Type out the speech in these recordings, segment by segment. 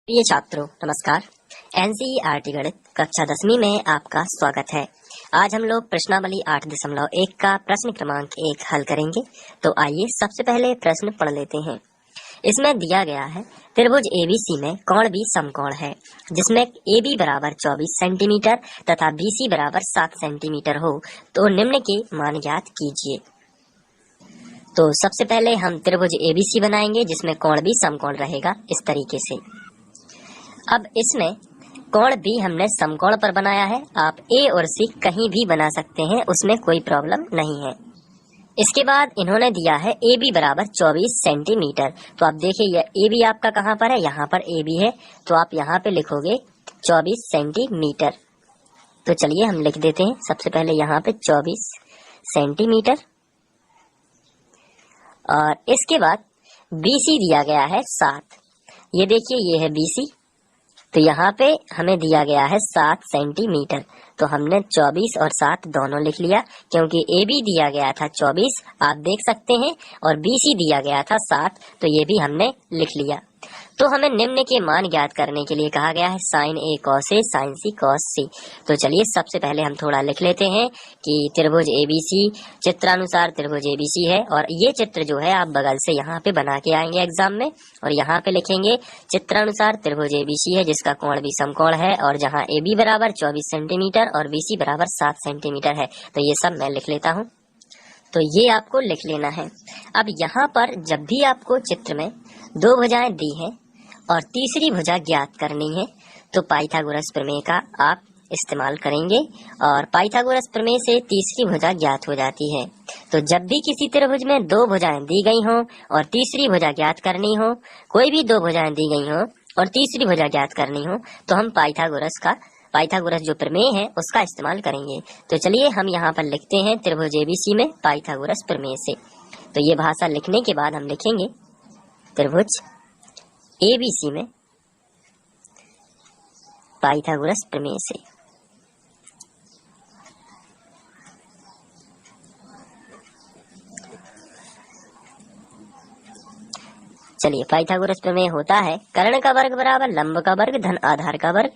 प्रिय छात्रों नमस्कार। एनसीईआरटी गणित कक्षा 10वीं में आपका स्वागत है। आज हम लोग प्रश्नावली 8.1 का प्रश्न क्रमांक 1 हल करेंगे। तो आइए सबसे पहले प्रश्न पढ़ लेते हैं। इसमें दिया गया है त्रिभुज एबीसी में कोण भी समकोण है जिसमें AB बराबर 24 सेंटीमीटर तथा BC बराबर 7 सेंटीमीटर हो तो निम्न के मान ज्ञात कीजिए। तो सबसे पहले हम त्रिभुज एबीसी बनाएंगे जिसमें कोण भी समकोण रहेगा इस तरीके से। अब इसमें कोण भी हमने समकोण पर बनाया है। आप A और C कहीं भी बना सकते हैं, उसमें कोई प्रॉब्लम नहीं है। इसके बाद इन्होंने दिया है AB बराबर 24 सेंटीमीटर। तो आप देखिए यह AB आपका कहाँ पर है, यहाँ पर AB है, तो आप यहाँ पे लिखोगे 24 सेंटीमीटर। तो चलिए हम लिख देते हैं सबसे पहले यहाँ पे 24 सेंटीमीटर। और इसके बाद BC दिया गया है 7। ये देखिए ये है BC, तो यहाँ पे हमें दिया गया है 7 सेंटीमीटर। तो हमने 24 और 7 दोनों लिख लिया क्योंकि AB दिया गया था 24 आप देख सकते हैं और BC दिया गया था 7, तो ये भी हमने लिख लिया। तो हमें निम्न के मान ज्ञात करने के लिए कहा गया है sin A cos A sin C cos C। तो चलिए सबसे पहले हम थोड़ा लिख लेते हैं कि त्रिभुज ABC चित्रानुसार त्रिभुज ABC है और ये चित्र जो है आप बगल से यहाँ पे बना के आएंगे एग्जाम में और यहाँ पे लिखेंगे चित्रानुसार त्रिभुज ABC है जिसका कोण भी समकोण है और जहाँ AB बराबर 24 सेंटीमीटर और BC बराबर 7 सेंटीमीटर है। तो ये सब मैं लिख लेता हूँ, तो ये आपको लिख लेना है। अब यहाँ पर जब भी आपको चित्र में दो भुजाएं दी हैं और तीसरी भुजा ज्ञात करनी है तो पाइथागोरस प्रमेय का आप इस्तेमाल करेंगे और पाइथागोरस प्रमेय से तीसरी भुजा ज्ञात हो जाती है। तो जब भी किसी त्रिभुज में दो भुजाएं दी गई हों और तीसरी भुजा ज्ञात करनी हो, कोई भी दो भुजाएं दी गई हों और तीसरी भुजा ज्ञात करनी हो, तो हम पाइथागोरस जो प्रमेय है उसका इस्तेमाल करेंगे। तो चलिए हम यहाँ पर लिखते हैं त्रिभुज एबीसी में पाइथागोरस प्रमेय से। तो ये भाषा लिखने के बाद हम लिखेंगे त्रिभुज एबीसी में पाइथागोरस प्रमेय से। चलिए पाइथागोरस प्रमेय होता है कर्ण का वर्ग बराबर लंब का वर्ग धन आधार का वर्ग।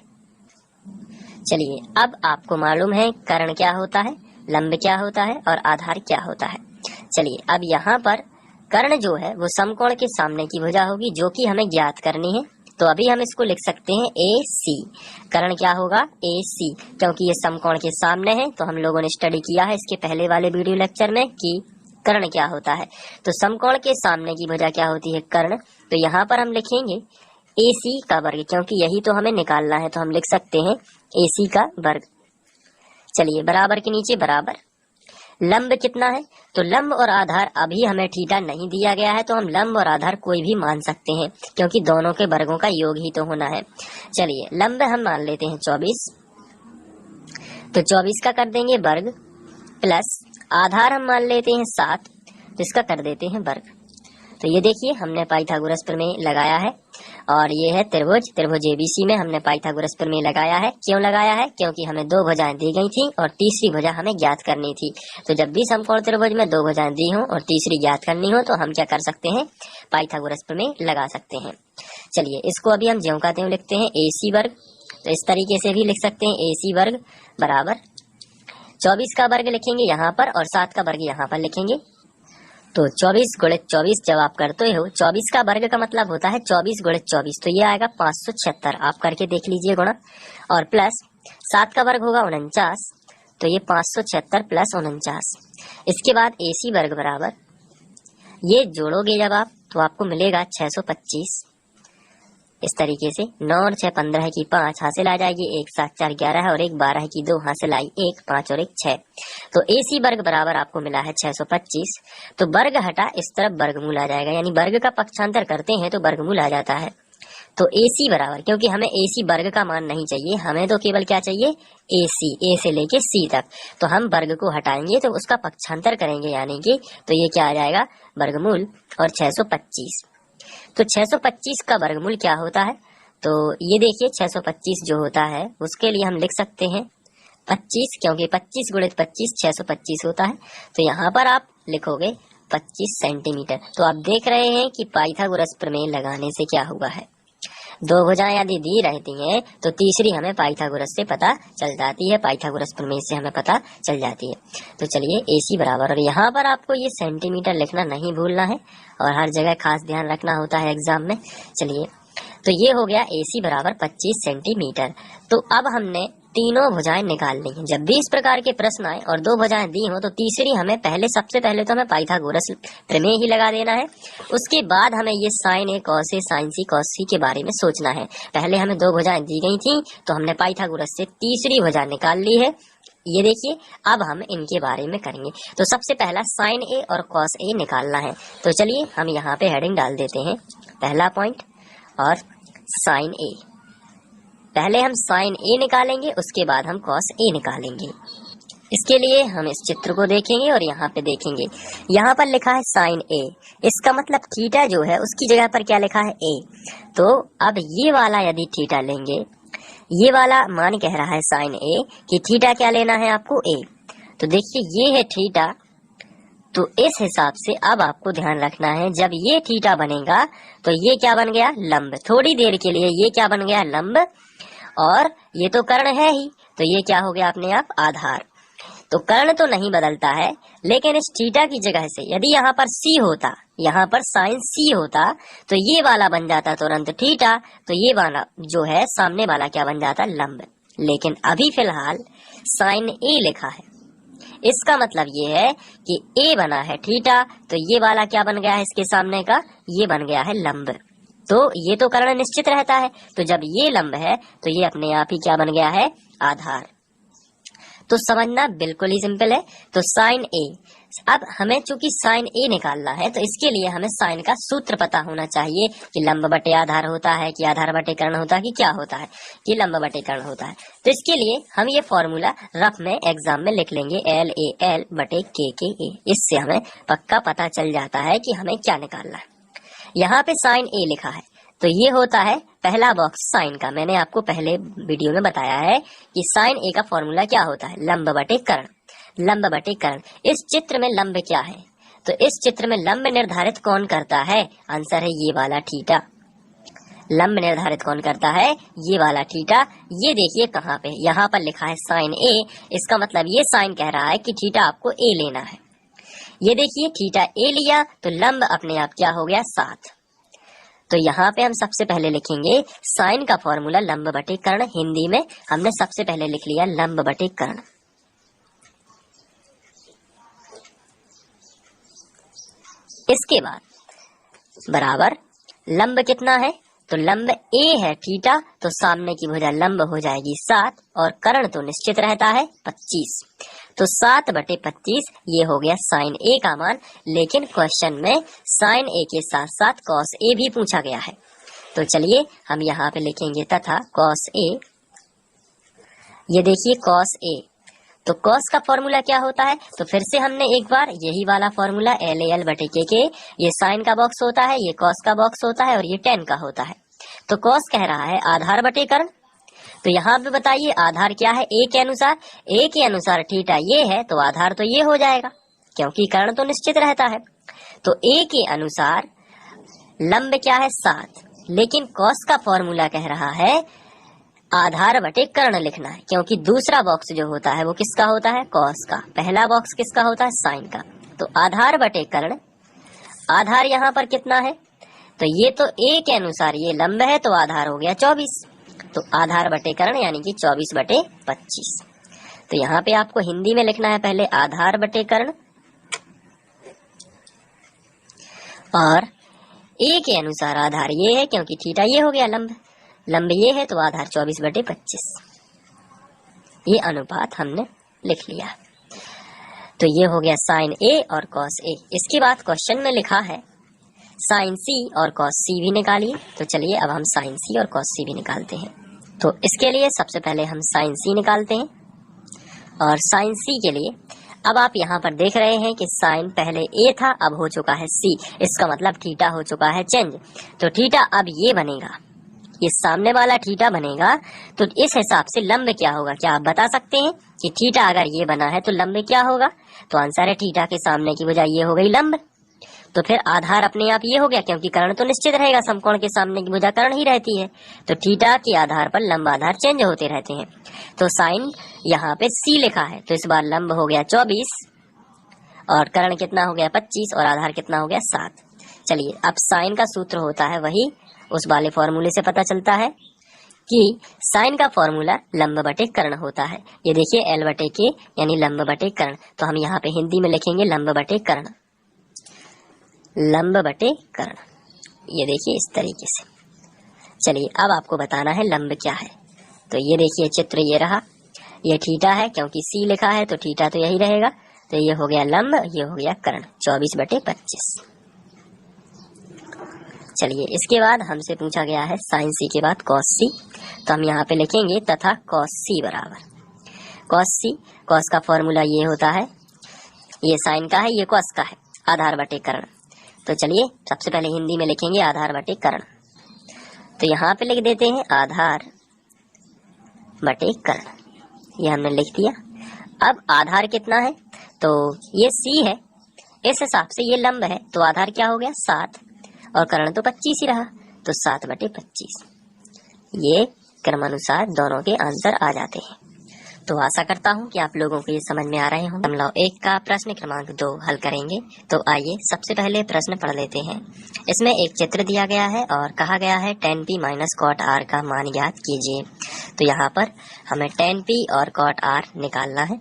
चलिए अब आपको मालूम है कर्ण क्या होता है, लंब क्या होता है और आधार क्या होता है। चलिए अब यहाँ पर कर्ण जो है वो समकोण के सामने की भुजा होगी जो कि हमें ज्ञात करनी है। तो अभी हम इसको लिख सकते हैं AC। कर्ण क्या होगा AC, क्योंकि ये समकोण के सामने है। तो हम लोगों ने स्टडी किया है इसके पहले वाले वीडियो लेक्चर में कि कर्ण क्या होता है। तो समकोण के सामने की भुजा क्या होती है, कर्ण। तो यहाँ पर हम लिखेंगे AC का वर्ग, क्योंकि यही तो हमें निकालना है। तो हम लिख सकते हैं AC का वर्ग। चलिए बराबर के नीचे बराबर लंब कितना है, तो लंब और आधार अभी हमें थीटा नहीं दिया गया है तो हम लंब और आधार कोई भी मान सकते हैं क्योंकि दोनों के वर्गों का योग ही तो होना है। चलिए लंब हम मान लेते हैं 24, तो 24 का कर देंगे वर्ग प्लस आधार हम मान लेते हैं 7, तो इसका कर देते हैं वर्ग। तो ये देखिए हमने पाइथागोरस प्रमेय लगाया है और ये है त्रिभुज एबीसी में हमने पाइथागोरस प्रमेय लगाया है। क्यों लगाया है, क्योंकि हमें दो भुजाएं दी गई थी और तीसरी भुजा हमें ज्ञात करनी थी। तो जब भी समकोण त्रिभुज में दो भुजाएं दी हों और तीसरी ज्ञात करनी हो तो हम क्या कर सकते हैं, पाइथागोरस प्रमेय लगा सकते हैं। चलिए इसको अभी हम ज्यों का त्यों लिखते हैं AC वर्ग। तो इस तरीके से भी लिख सकते हैं AC वर्ग बराबर 24 का वर्ग लिखेंगे यहाँ पर और 7 का वर्ग यहाँ पर लिखेंगे। तो 24 गुणित 24 जब आप करते हो, 24 का वर्ग का मतलब होता है 24 गुणित 24, तो ये आएगा 576। आप करके देख लीजिए गुणा, और प्लस 7 का वर्ग होगा 49, तो ये 576 प्लस 49। इसके बाद AC वर्ग बराबर ये जोड़ोगे जब आप तो आपको मिलेगा 625। इस तरीके से 9 और 6 15 की 5 हासिल आ जाएगी, 1 7 4 11 और 1 12 की 2 हासिल आई 1 5 और 1 6। तो AC वर्ग बराबर आपको मिला है 625। तो वर्ग हटा इस तरफ वर्गमूल आ जाएगा, यानी वर्ग का पक्षांतर करते हैं तो वर्गमूल आ जाता है। तो AC बराबर, क्योंकि हमें AC वर्ग का मान नहीं चाहिए, हमें तो केवल क्या चाहिए AC, A से लेके C तक। तो हम वर्ग को हटाएंगे तो उसका पक्षांतर करेंगे, यानी कि तो ये क्या आ जाएगा वर्गमूल और 625। तो 625 का वर्गमूल क्या होता है, तो ये देखिए 625 जो होता है उसके लिए हम लिख सकते हैं 25, क्योंकि 25 गुणित 25 625 होता है। तो यहाँ पर आप लिखोगे 25 सेंटीमीटर। तो आप देख रहे हैं कि पाइथागोरस प्रमेय लगाने से क्या हुआ है, दो भुजाएं यदि दी रहती हैं तो तीसरी हमें पाइथागोरस से पता चल जाती है, पाइथागोरस प्रमेय से हमें पता चल जाती है। तो चलिए AC बराबर, और यहाँ पर आपको ये सेंटीमीटर लिखना नहीं भूलना है और हर जगह खास ध्यान रखना होता है एग्जाम में। चलिए, तो ये हो गया AC बराबर 25 सेंटीमीटर। तो अब हमने तीनों भुजाएं निकाल ली हैं। जब भी इस प्रकार के प्रश्न आए और दो भुजाएं दी हो तो तीसरी हमें सबसे पहले तो हमें पाइथागोरस प्रमेय ही लगा देना है। उसके बाद हमें ये sine A cos A sine C cos C के बारे में सोचना है। पहले हमें दो भुजाएं दी गई थी तो हमने पाइथागोरस से तीसरी भुजा निकाल ली है। ये देखिए, अब हम इनके बारे में करेंगे। तो सबसे पहला साइन A और कॉस A निकालना है। तो चलिए हम यहाँ पे हेडिंग डाल देते हैं, पहला पॉइंट और साइन A। पहले हम साइन A निकालेंगे, उसके बाद हम कॉस A निकालेंगे। इसके लिए हम इस चित्र को देखेंगे और यहाँ पे देखेंगे, यहाँ पर लिखा है साइन A, इसका मतलब थीटा जो है उसकी जगह पर क्या लिखा है A। तो अब ये वाला यदि थीटा लेंगे, ये वाला मान कह रहा है साइन A कि थीटा क्या लेना है आपको A। तो देखिए ये है थीटा, तो इस हिसाब से अब आपको ध्यान रखना है, जब ये थीटा बनेगा तो ये क्या बन गया, लंब। थोड़ी देर के लिए ये क्या बन गया, लंब, और ये तो कर्ण है ही, तो ये क्या हो गया अपने आप, आधार। तो कर्ण तो नहीं बदलता है, लेकिन इस थीटा की जगह से यदि यहाँ पर C होता, यहाँ पर साइन C होता, तो ये वाला बन जाता तुरंत थीटा, तो ये वाला जो है सामने वाला क्या बन जाता, लंब। लेकिन अभी फिलहाल साइन A लिखा है, इसका मतलब ये है कि A बना है थीटा, तो ये वाला क्या बन गया है इसके सामने का, ये बन गया है लंब। तो ये तो कर्ण निश्चित रहता है, तो जब ये लंब है तो ये अपने आप ही क्या बन गया है, आधार। तो समझना बिल्कुल ही सिंपल है। तो साइन A, अब हमें चूंकि साइन A निकालना है तो इसके लिए हमें साइन का सूत्र पता होना चाहिए कि लंब बटे आधार होता है, कि आधार बटे कर्ण होता है, कि क्या होता है, कि लंब बटे कर्ण होता है। तो इसके लिए हम ये फॉर्मूला रफ में एग्जाम में लिख लेंगे, LAL बटे KKA। इससे हमें पक्का पता चल जाता है कि हमें क्या निकालना है। यहाँ पे साइन A लिखा है, तो ये होता है पहला बॉक्स साइन का। मैंने आपको पहले वीडियो में बताया है कि साइन A का फॉर्मूला क्या होता है, लंब बटे कर्ण, लंब बटे कर्ण। इस चित्र में लंब क्या है, तो इस चित्र में लंब निर्धारित कौन करता है, आंसर है ये वाला थीटा। लंब निर्धारित कौन करता है, ये वाला थीटा। ये देखिए कहाँ पे, यहाँ पर लिखा है साइन A, इसका मतलब ये साइन कह रहा है कि थीटा आपको A लेना है। ये देखिए थीटा A लिया तो लंब अपने आप क्या हो गया, 7। तो यहाँ पे हम सबसे पहले लिखेंगे साइन का फॉर्मूला लंब बटे कर्ण। हिंदी में हमने सबसे पहले लिख लिया लंब बटे कर्ण। इसके बाद बराबर लंब कितना है, तो लंब A है थीटा, तो सामने की भुजा लंब हो जाएगी 7 और कर्ण तो निश्चित रहता है 25। तो 7 बटे 25 ये हो गया साइन A का मान। लेकिन क्वेश्चन में साइन A के साथ साथ कॉस A भी पूछा गया है। तो चलिए हम यहाँ पे लिखेंगे तथा कॉस A। ये देखिए कॉस A, तो कॉस का फॉर्मूला क्या होता है, तो फिर से हमने एक बार यही वाला फॉर्मूला LAL बटे KK। ये साइन का बॉक्स होता है, ये कॉस का बॉक्स होता है और ये टेन का होता है। तो कॉस कह रहा है आधार बटे कर्ण, तो यहाँ पे बताइए आधार क्या है, A के अनुसार, A के अनुसार थीटा ये है तो आधार तो ये हो जाएगा, क्योंकि कर्ण तो निश्चित रहता है। तो A के अनुसार लंब क्या है 7, लेकिन कॉस का फॉर्मूला कह रहा है आधार बटे कर्ण लिखना है, क्योंकि दूसरा बॉक्स जो होता है वो किसका होता है, कॉस का। पहला बॉक्स किसका होता है, साइन का। तो आधार बटे कर्ण, आधार यहाँ पर कितना है, तो ये तो A के अनुसार ये लंब है तो आधार हो गया 24। तो आधार बटे कर्ण यानी कि 24 बटे 25। तो यहाँ पे आपको हिंदी में लिखना है पहले आधार बटे कर्ण, और A के अनुसार आधार ये है क्योंकि थीटा ये हो गया लंब, लंब ये है तो आधार 24 बटे 25। ये अनुपात हमने लिख लिया। तो ये हो गया साइन A और कॉस A। इसके बाद क्वेश्चन में लिखा है साइन C और कॉस C भी निकालिए। तो चलिए अब हम साइन C और कॉस C भी निकालते हैं। तो इसके लिए सबसे पहले हम साइन C निकालते हैं, और साइन C के लिए अब आप यहाँ पर देख रहे हैं कि साइन पहले A था, अब हो चुका है C। इसका मतलब थीटा हो चुका है चेंज। तो थीटा अब ये बनेगा, ये सामने वाला थीटा बनेगा। तो इस हिसाब से लंब क्या होगा, क्या आप बता सकते हैं कि थीटा अगर ये बना है तो लंब क्या होगा, तो आंसर है थीटा के सामने की भुजा ये हो गई लंब। तो फिर आधार अपने आप ये हो गया, क्योंकि कर्ण तो निश्चित रहेगा, समकोण के सामने की भुजा कर्ण ही रहती है। तो थीटा के आधार पर लंब आधार चेंज होते रहते हैं। तो साइन यहाँ पे c लिखा है, तो इस बार लंब हो गया 24 और कर्ण कितना हो गया 25 और आधार कितना हो गया 7। चलिए, अब साइन का सूत्र होता है वही उस वाले फॉर्मूले से पता चलता है कि साइन का फॉर्मूला लंब बटे कर्ण होता है। ये देखिए L बटे के यानी लंब बटे कर्ण, तो हम यहाँ पे हिंदी में लिखेंगे लंब बटे कर्ण, लंब बटे कर्ण। ये देखिए इस तरीके से। चलिए, अब आपको बताना है लंब क्या है। तो ये देखिए चित्र ये रहा, ये थीटा है, क्योंकि c लिखा है तो थीटा तो यही रहेगा। तो ये हो गया लंब, ये हो गया कर्ण, 24 बटे 25। चलिए, इसके बाद हमसे पूछा गया है साइन c के बाद कॉस c, तो हम यहाँ पे लिखेंगे तथा कॉस c बराबर कॉस c। कॉस का फॉर्मूला ये होता है, ये साइन का है, ये कॉस का है, आधार बटे कर्ण। तो चलिए सबसे पहले हिंदी में लिखेंगे आधार बटे कर्ण। तो यहाँ पे लिख देते हैं आधार बटे कर्ण, ये हमने लिख दिया। अब आधार कितना है, तो ये c है, इस हिसाब से ये लंब है, तो आधार क्या हो गया 7 और कर्ण तो 25 ही रहा, तो 7 बटे 25। ये क्रमानुसार दोनों के आंसर आ जाते हैं। तो आशा करता हूँ कि आप लोगों को ये समझ में आ रहे होंगे। हम 1 का प्रश्न क्रमांक 2 हल करेंगे। तो आइए सबसे पहले प्रश्न पढ़ लेते हैं। इसमें एक चित्र दिया गया है और कहा गया है tan p minus cot r का मान ज्ञात कीजिए। तो यहाँ पर हमें tan p और cot r निकालना है।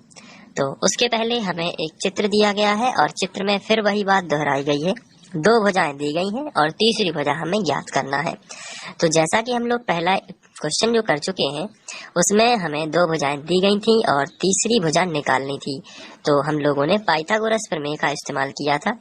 तो उसके पहले हमें एक चित्र दिया गया है और चित्र में फिर वही बात दोहराई गई है, 2 भुजाएं दी गई हैं और तीसरी भुजा हमें ज्ञात करना है। तो जैसा कि हम लोग पहला क्वेश्चन जो कर चुके हैं उसमें हमें 2 भुजाएं दी गई थी और तीसरी भुजा निकालनी थी। तो हम लोगों ने पाइथागोरस प्रमेय का इस्तेमाल किया था।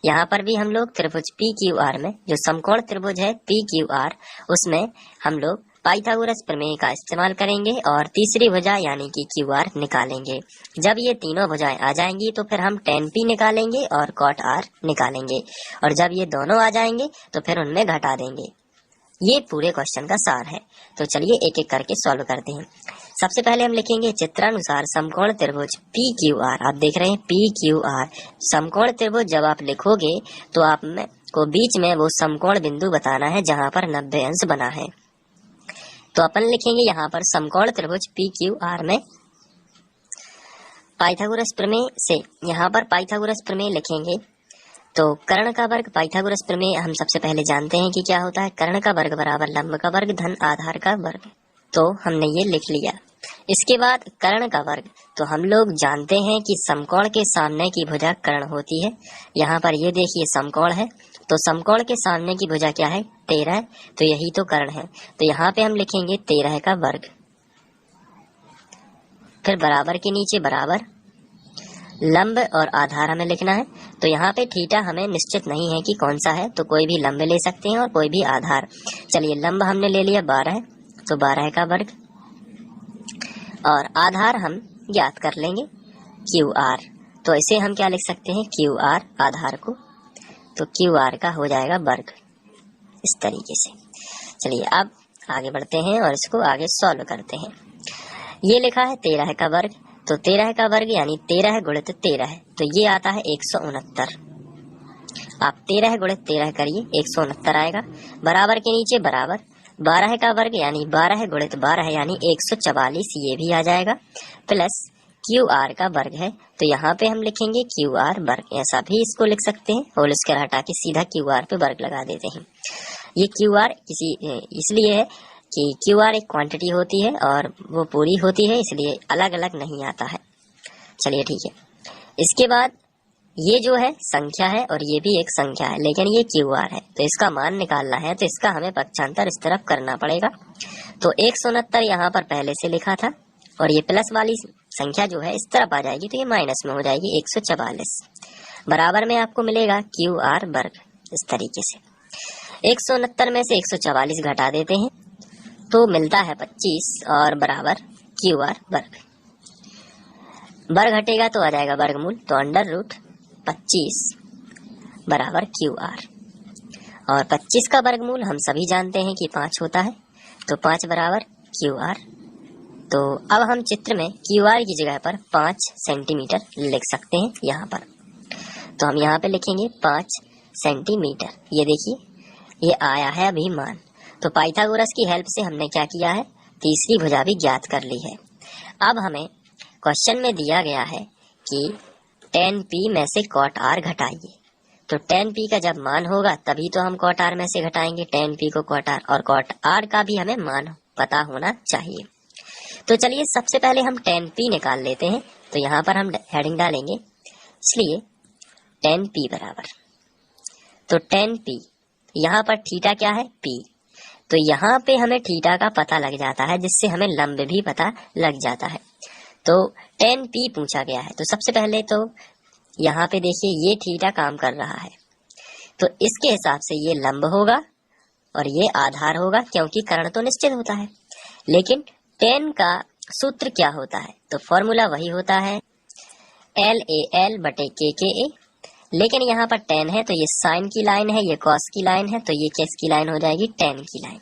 यहाँ पर भी हम लोग त्रिभुज PQR में, जो समकोण त्रिभुज है PQR, उसमें हम लोग पाइथागोरस प्रमेय का इस्तेमाल करेंगे और तीसरी भुजा यानी कि QR निकालेंगे। जब ये तीनों भुजाएं आ जाएंगी तो फिर हम tan P निकालेंगे और cot R निकालेंगे, और जब ये दोनों आ जाएंगे तो फिर उनमें घटा देंगे। ये पूरे क्वेश्चन का सार है। तो चलिए एक एक करके सॉल्व करते हैं। सबसे पहले हम लिखेंगे चित्रानुसार समकोण त्रिभुज PQR। आप देख रहे हैं PQR समकोण त्रिभुज। जब आप लिखोगे तो आप में को बीच में वो समकोण बिंदु बताना है जहां पर 90 अंश बना है। तो अपन लिखेंगे यहाँ पर समकोण त्रिभुज PQR में पाइथागोरस प्रमेय से, यहाँ पर पाइथागोरस प्रमेय लिखेंगे। तो कर्ण का वर्ग पाइथागोरस प्रमेय हम सबसे पहले जानते हैं कि क्या होता है, कर्ण का वर्ग बराबर लंब का वर्ग धन आधार का वर्ग। तो हमने ये लिख लिया। इसके बाद कर्ण का वर्ग, तो हम लोग जानते हैं कि समकोण के सामने की भुजा कर्ण होती है। यहाँ पर ये देखिए समकोण है, तो समकोण के सामने की भुजा क्या है 13, तो यही तो कर्ण है। तो यहाँ पे हम लिखेंगे 13 का वर्ग, फिर बराबर के नीचे बराबर लंब और आधार हमें लिखना है। तो यहाँ पे थीटा हमें निश्चित नहीं है कि कौन सा है, तो कोई भी लंब ले सकते हैं और कोई भी आधार। चलिए लंब हमने ले लिया 12, तो 12 का वर्ग और आधार हम ज्ञात कर लेंगे QR। तो इसे हम क्या लिख सकते हैं QR आधार को, तो QR का हो जाएगा वर्ग इस तरीके से। चलिए अब आगे बढ़ते हैं और इसको आगे सॉल्व करते हैं। ये लिखा है 13 का वर्ग, तो 13 का वर्ग यानी 13 गुणित 13 है, तो ये आता है 169। आप 13 गुणित 13 करिए 169 आएगा। बराबर के नीचे बराबर 12 का वर्ग यानी 12 गुणित 12 यानी 144, ये भी आ जाएगा। प्लस QR का वर्ग है, तो यहाँ पे हम लिखेंगे QR वर्ग, ऐसा भी इसको लिख सकते हैं। होल स्क्वायर हटा के सीधा QR पे वर्ग लगा देते हैं। ये QR इसलिए है कि QR एक क्वांटिटी होती है और वो पूरी होती है, इसलिए अलग अलग नहीं आता है। चलिए ठीक है। इसके बाद ये जो है संख्या है और ये भी एक संख्या है, लेकिन ये QR है, तो इसका मान निकालना है, तो इसका हमें पक्षांतर इस तरफ करना पड़ेगा। तो 169 यहाँ पर पहले से लिखा था और ये प्लस वाली संख्या जो है इस तरफ आ जाएगी, तो ये माइनस में हो जाएगी 144। बराबर में आपको मिलेगा QR वर्ग इस तरीके से। 169 में से 144 घटा देते हैं तो मिलता है 25 और बराबर QR वर्ग। वर्ग घटेगा तो आ जाएगा वर्गमूल, तो √25 बराबर QR। और 25 का वर्गमूल हम सभी जानते हैं कि 5 होता है, तो 5 बराबर QR। तो अब हम चित्र में QR की जगह पर 5 सेंटीमीटर लिख सकते हैं यहाँ पर। तो हम यहाँ पे लिखेंगे 5 सेंटीमीटर। ये देखिए ये आया है अभी मान। तो पाइथागोरस की हेल्प से हमने क्या किया है, तीसरी भुजा भी ज्ञात कर ली है। अब हमें क्वेश्चन में दिया गया है कि tan p में से cot r घटाइए। तो tan p का जब मान होगा तभी तो हम cot r में से घटाएंगे tan p को cot r, और cot r का भी हमें मान पता होना चाहिए। तो चलिए सबसे पहले हम tan p निकाल लेते हैं। तो यहाँ पर हम हेडिंग डालेंगे, इसलिए tan p बराबर, तो tan p, यहाँ पर थीटा क्या है p, तो यहाँ पे हमें थीटा का पता लग जाता है, जिससे हमें लंब भी पता लग जाता है। तो tan p पूछा गया है, तो सबसे पहले तो यहाँ पे देखिए ये थीटा काम कर रहा है, तो इसके हिसाब से ये लंब होगा और ये आधार होगा, क्योंकि कर्ण तो निश्चित होता है। लेकिन tan का सूत्र क्या होता है, तो फॉर्मूला वही होता है LAL बटे KKA। लेकिन यहाँ पर tan है तो ये साइन की लाइन है, ये कॉस की लाइन है, तो ये किसकी लाइन हो जाएगी, tan की लाइन।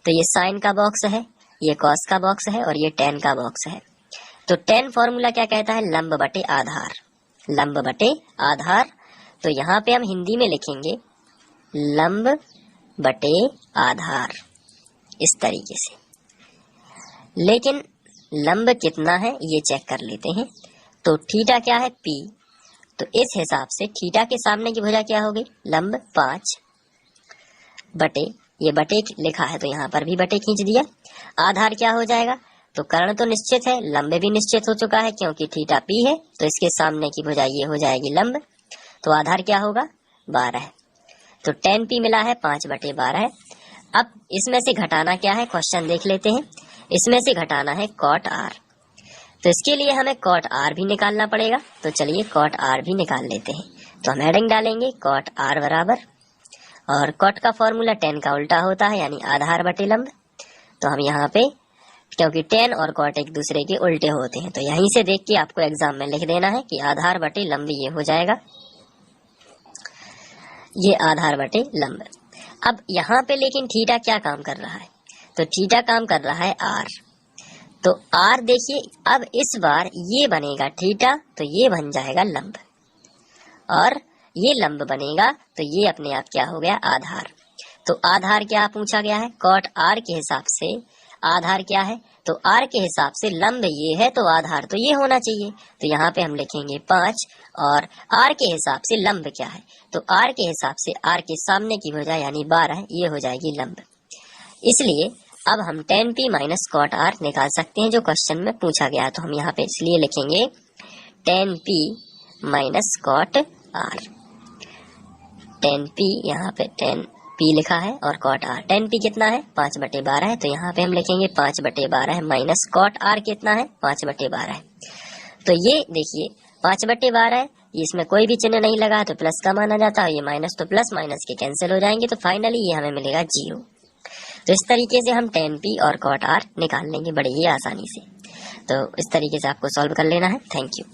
तो ये साइन का बॉक्स है, ये कॉस का बॉक्स है, और ये tan का बॉक्स है। तो tan फॉर्मूला क्या कहता है, लंब बटे आधार, लंब बटे आधार। तो यहाँ पे हम हिंदी में लिखेंगे लंब बटे आधार, इस तरीके से। लेकिन लंब कितना है ये चेक कर लेते हैं। तो थीटा क्या है p, तो इस हिसाब से थीटा के सामने की भुजा क्या होगी, लंब 5 बटे, ये बटे लिखा है तो यहाँ पर भी बटे खींच दिया। आधार क्या हो जाएगा, तो कर्ण तो निश्चित है, लंब भी निश्चित हो चुका है, क्योंकि थीटा p है, तो इसके सामने की भुजा ये हो जाएगी लंब। तो आधार क्या होगा, 12। तो tan p मिला है 5 बटे 12। अब इसमें से घटाना क्या है, क्वेश्चन देख लेते हैं। इसमें से घटाना है cot r, तो इसके लिए हमें cot r भी निकालना पड़ेगा। तो चलिए cot r भी निकाल लेते हैं। तो हम हेडिंग डालेंगे cot r बराबर, और cot का फॉर्मूला tan का उल्टा होता है, यानी आधार बटे लंब। तो हम यहाँ पे, क्योंकि tan और cot एक दूसरे के उल्टे होते हैं, तो यहीं से देख के आपको एग्जाम में लिख देना है कि आधार बटे लंब ये हो जाएगा, ये आधार बटे लंब। अब यहाँ पे लेकिन थीटा क्या काम कर रहा है, तो थीटा काम कर रहा है r। तो r देखिए, अब इस बार ये बनेगा थीटा, तो ये बन जाएगा लंब, और ये लंब बनेगा तो ये अपने आप क्या हो गया, आधार। तो आधार क्या पूछा गया है, cot r के हिसाब से आधार क्या है, तो r के हिसाब से लंब ये है, तो आधार तो ये होना चाहिए। तो यहाँ पे हम लिखेंगे 5, और r के हिसाब से लंब क्या है, तो r के हिसाब से r के सामने की भुजा यानी 12, ये हो जाएगी लंब। इसलिए अब हम tan p minus cot r निकाल सकते हैं, जो क्वेश्चन में पूछा गया है। तो हम यहाँ पे इसलिए लिखेंगे tan p minus cot r, tan p, यहाँ पे tan p लिखा है और cot r। tan p कितना है, 5 बटे 12 है, तो यहाँ पे हम लिखेंगे 5 बटे 12 माइनस cot r कितना है, 5 बटे 12 है। तो ये देखिए 5 बटे 12 है, इसमें कोई भी चिन्ह नहीं लगा तो प्लस का माना जाता है, ये माइनस तो प्लस माइनस के कैंसिल हो जाएंगे, तो फाइनली ये हमें मिलेगा 0। तो इस तरीके से हम tan p और cot r निकाल लेंगे बड़े ही आसानी से। तो इस तरीके से आपको सॉल्व कर लेना है। Thank you.